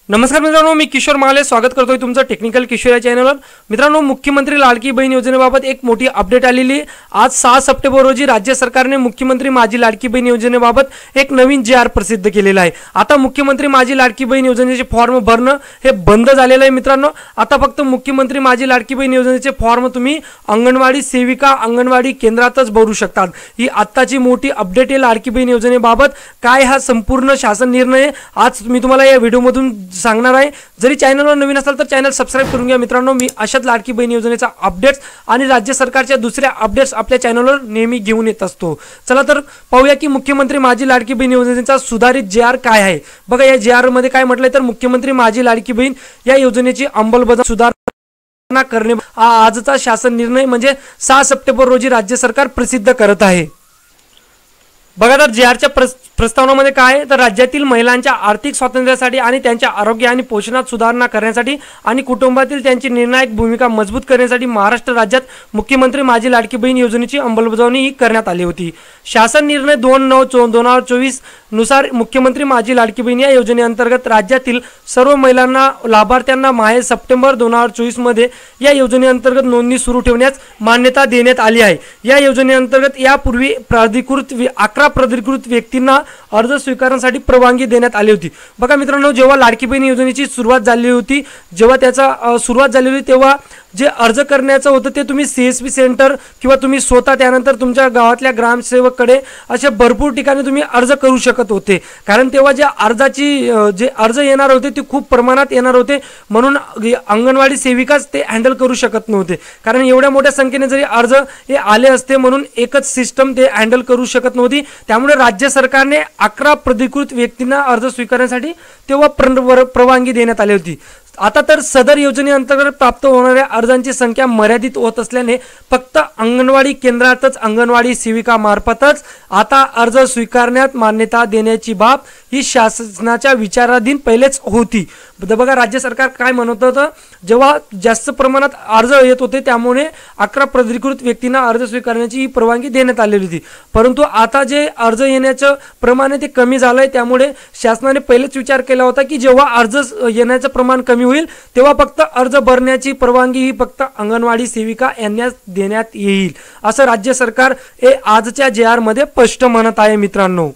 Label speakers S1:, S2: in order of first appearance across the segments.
S1: नमस्कार मित्रांनो, मी किशोर माले स्वागत करतोय तुमचं टेक्निकल किशोर या चॅनलवर। मित्रांनो, मुख्यमंत्री लाडकी बहीण योजनेबाबत एक मोठी अपडेट आलेली आहे। आज 6 सप्टेंबर रोजी राज्य सरकारने मुख्यमंत्री माझी लाडकी बहीण योजनेबाबत एक नवीन JR प्रसिद्ध केलेला आहे। आता मुख्यमंत्री माझी लाडकी बहीण योजनेचे फॉर्म भरणं हे बंद झालेलं आहे मित्रांनो। आता फक्त मुख्यमंत्री माझी लाडकी बहीण योजनेचे फॉर्म तुम्ही अंगणवाडी सेविका अंगणवाडी केंद्रातच भरू शकतात। ही आत्ताची मोठी अपडेट आहे लाडकी बहीण योजनेबाबत। काय हा संपूर्ण शासन निर्णय आज मी तुम्हाला या व्हिडिओमधून सांगणार आहे। जरी चॅनलवर नवीन असाल तर चॅनल सबस्क्राइब करून घ्या मित्रांनो। मी अशाच लाडकी बहीण योजनेचा अपडेट्स आणि राज्य सरकारच्या दुसऱ्या अपडेट्स आपल्या चॅनलवर नेहमी घेऊन येत असतो। चला तर पाहूया की मुख्यमंत्री माझी लाडकी बहीण योजनेचा सुधारित JR काय आहे। बघा, या JR मध्ये काय म्हटलंय तर मुख्यमंत्री माझी लाडकी बहीण या योजनेची अंमलबजावणी सुधारणा करणे आजचा शासन निर्णय म्हणजे 6 सप्टेंबर रोजी राज्य सरकार प्रसिद्ध करत आहे। बघा, तर JRच्या प्रस्तावनामध्ये काय आहे तर राज्यातील महिलांच्या आर्थिक स्वातंत्र्यासाठी आणि त्यांच्या आरोग्य आणि पोषणात सुधारणा करण्यासाठी आणि कुटुंबातील त्यांची निर्णायक भूमिका मजबूत करण्यासाठी महाराष्ट्र राज्यात मुख्यमंत्री माझी लाडकी बहीण योजनेची अंमलबजावणी ही करण्यात आली होती। शासन निर्णय 2/9/2024 नुसार मुख्यमंत्री माझी लाडकी बहीण या योजनेअंतर्गत राज्यातील सर्व महिलांना लाभार्थ्यांना माहे सप्टेंबर 2024 मध्ये या योजनेअंतर्गत नोंदणी सुरू ठेवण्यास मान्यता देण्यात आली आहे। या योजनेअंतर्गत यापूर्वी 11 प्राधिकृत व्यक्तींना अर्ज स्वीकारण्यासाठी परवानगी देण्यात आली होती। बघा मित्रांनो, जेव्हा लाडकी बहीण योजनेची सुरुवात झाली होती, तेव्हा जे अर्ज करण्याचं होतं ते तुम्ही CSP सेंटर किंवा तुम्ही स्वतः त्यानंतर तुमच्या गावातल्या ग्रामसेवककडे अशा भरपूर ठिकाणी तुम्ही अर्ज करू शकत होते। कारण तेव्हा जे अर्ज येणार होते ते खूप प्रमाणात येणार होते, म्हणून अंगणवाडी सेविकाच ते हँडल करू शकत नव्हते। कारण एवढ्या मोठ्या संख्येने जरी अर्ज हे आले असते म्हणून एकच सिस्टम ते हँडल करू शकत नव्हती। त्यामुळे राज्य सरकारने 11 प्राधिकृत व्यक्तींना अर्ज स्वीकारण्यासाठी तेव्हा परवानगी देण्यात आली होती। आता तर सदर योजनेअंतर्गत प्राप्त होणाऱ्या अर्जांची संख्या मर्यादित होत असल्याने फक्त अंगणवाडी केंद्रातच अंगणवाडी सेविका मार्फतच आता अर्ज स्वीकारण्यात मान्यता देण्याची बाब ही शासनाच्या विचाराधीन पहिलेच होती। बघा, राज्य सरकार काय म्हणत होतं, जेव्हा जास्त प्रमाणात अर्ज येत होते त्यामुळे 11 प्राधिकृत व्यक्तींना अर्ज स्वीकारण्याची ही परवानगी देण्यात आलेली होती। परंतु आता जे अर्ज येण्याचं प्रमाण आहे ते कमी झालंय, त्यामुळे शासनाने पहिलेच विचार केला होता की जेव्हा अर्ज येण्याचं प्रमाण कमी होईल तेव्हा फक्त अर्ज भरण्याची परवानगी ही फक्त अंगणवाडी सेविका यांना देण्यात येईल, असं राज्य सरकार हे आजच्या JR मध्ये स्पष्ट म्हणत आहे मित्रांनो।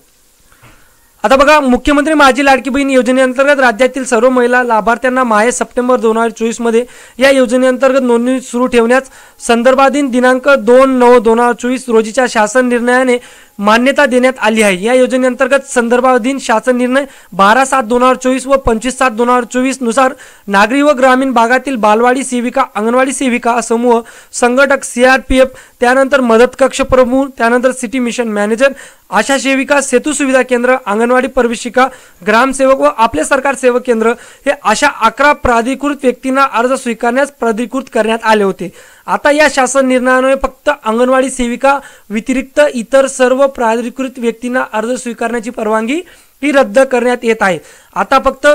S1: आता बघा, मुख्यमंत्री माझी लाडकी बहीण योजनेअंतर्गत राज्यातील सर्व महिला लाभार्थ्यांना माहे सप्टेंबर 2024 मध्ये या योजनेअंतर्गत नोंदणी सुरू ठेवण्यास संदर्भाधीन दिनांक 2/9/2024 रोजीच्या शासन निर्णयाने मान्यता देण्यात आली आहे। या योजनेअंतर्गत संदर्भाधीन शासन निर्णय 12/7/2024 व 25/7/2024 नुसार नागरी व ग्रामीण भागातील बालवाडी सेविका अंगणवाडी सेविका समूह संघटक CRPF, त्यानंतर मदत कक्ष प्रमुख, त्यानंतर सिटी मिशन मॅनेजर, आशा सेविका, सेतू सुविधा केंद्र, अंगणवाडी परिवेशिका, ग्रामसेवक व आपले सरकार सेवक केंद्र हे अशा 11 प्राधिकृत व्यक्तींना अर्ज स्वीकारण्यास प्राधिकृत करण्यात आले होते। आता या शासन निर्णयाने फक्त अंगणवाडी सेविका व्यतिरिक्त इतर सर्व प्राधिकृत व्यक्तींना अर्ज स्वीकारण्याची परवानगी ही रद्द करण्यात येत आहे। आता फक्त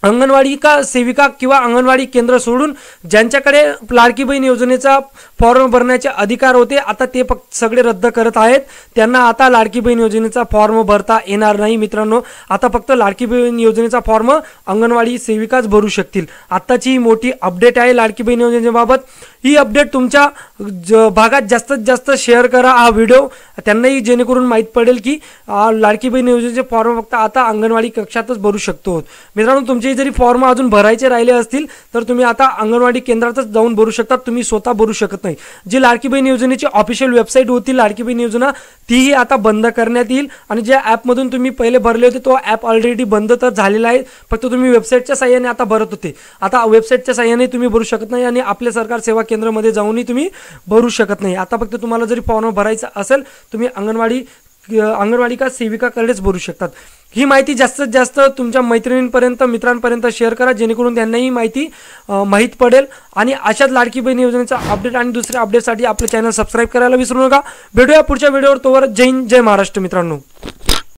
S1: अंगणवाडी सेविका किंवा अंगणवाडी केंद्र सोडून ज्यांच्याकडे लाडकी बहीण योजनेचा फॉर्म भरण्याचे अधिकार होते आता ते फक्त सगळे रद्द करत आहेत। त्यांना आता लाडकी बहीण योजनेचा फॉर्म भरता येणार नाही मित्रांनो। आता फक्त लाडकी बहीण योजनेचा फॉर्म अंगणवाडी सेविकाच भरू शकतील। आताची ही मोठी अपडेट आहे लाडकी बहीण योजनेबाबत। ही अपडेट तुमच्या भागात जास्तीत जास्त शेअर करा हा व्हिडिओ, त्यांनाही जेणेकरून माहीत पडेल की लाडकी बहीण योजनेचे फॉर्म फक्त आता अंगणवाडी कक्षातच भरू शकतो। मित्रांनो, तुमचे जरी फॉर्म अजून भरायचे राहिले असतील तर तुम्ही आता अंगणवाडी केंद्रातच जाऊन भरू शकता, तुम्ही स्वतः भरू शकत नाही। जी लाडकी बहीण योजनेची ऑफिशियल वेबसाईट होती लाडकी बहीण योजना तीही आता बंद करण्यात येईल आणि ज्या ॲपमधून तुम्ही पहिले भरले होते तो ॲप ऑलरेडी बंद तर झालेला आहे, फक्त तुम्ही वेबसाईटच्या साहाय्याने आता भरत होते। आता वेबसाईटच्या साहाय्याने तुम्ही भरू शकत नाही आणि आपले सरकार सेवा केंद्रामध्ये जाऊनही तुम्ही भरू शकत नाही। आता फक्त तुम्हाला जरी फॉर्म भरायचा असेल तुम्ही अंगणवाडी सेविकाकडेच भरू शकतात। ही माहिती जास्तीत जास्त तुमच्या मैत्रिणींपर्यंत मित्रांपर्यंत शेअर करा, जेणेकरून त्यांनाही माहिती माहीत पडेल। आणि अशाच लाडकी बहीण योजनेचा अपडेट आणि दुसऱ्या अपडेटसाठी आपले चॅनल सबस्क्राइब करायला विसरू नका। भेटूया पुढच्या व्हिडिओवर, तोवर जय हिंद जय महाराष्ट्र मित्रांनो।